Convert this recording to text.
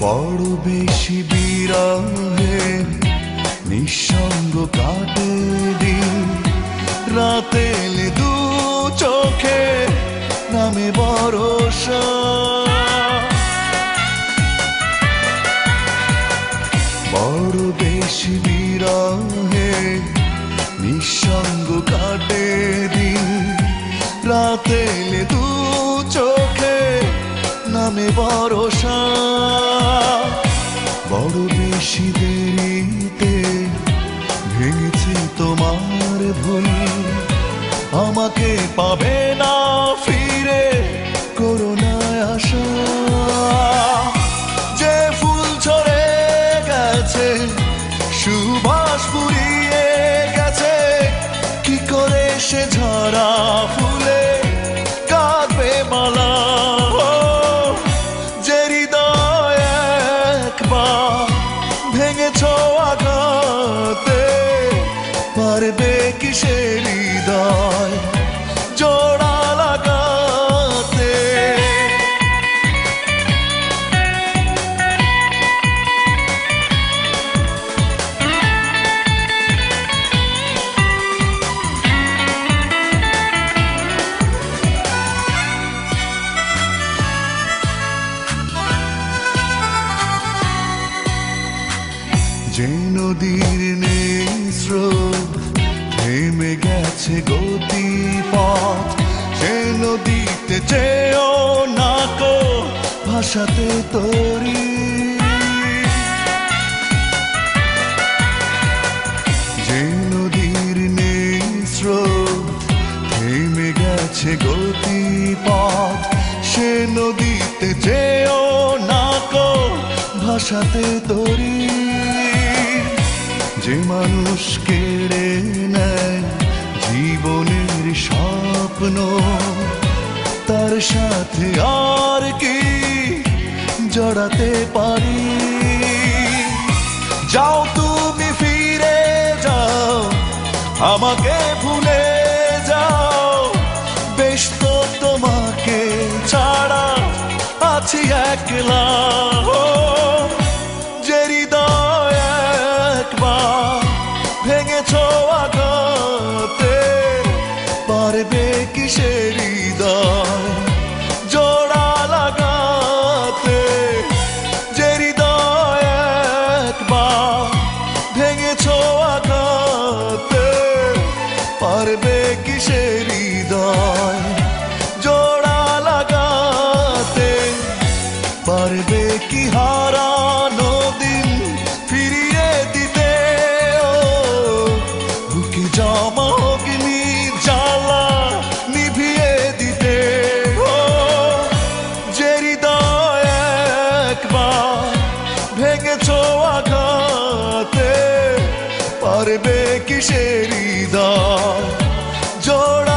বড় বেশি বিরহে নিঃসঙ্গ কাটে দিন, রাতে এলে দু চোখে নামে ভরসা। বড় বেশি বিরহে নিঃসঙ্গ কাটে দিন, রাতে এলে দু চোখে নামে ভরসা। বড় বেশি দেরিতে ভেঙেছি তোমার ভুল, আমাকে পাবে না ফিরে করুণায় আশা। যে ফুল ঝরে গেছে সুবাস ফুরিয়ে গেছে, কি করে সে ঝরা ফুলে কাঁদবে মালা। যে হৃদয় একবার ভেঙেছ আঘাতে, পারবে কি সে হৃদয় জোড়া লাগাতে। যে নদীর নেই স্রোত থেমে গেছে গতিপথ, সে নদীতে যেও না কো ভাসাতে তরি। যে নদীর নেই স্রোত থেমে গেছে গতিপথ, সে নদীতে যেও না কো ভাসাতে তরি। যে মানুষ কেড়ে নেয় জীবনের স্বপ্ন, তার সাথে আর কি জড়াতে পারি। যাও তুমি ফিরে যাও, আমাকে ভুলে যাও, বেশ তো তোমাকে ছাড়া আছি একলা। যে হৃদয় একবার ভেঙেছ আঘাতে, পারবে কি সে হৃদয় জোড়া লাগাতে। যে হৃদয় একবার ভেঙেছ আঘাতে, পারবে কি সে হৃদয় জোড়া লাগাতে। পারবে কি হারানো দিন ফিরিয়ে দিতে, বুকে জমা অগ্নি জ্বালা নিভিয়ে দিতে। যে হৃদয় একবার ভেঙেছ আঘাতে, পারবে কি সে হৃদয় জোড়া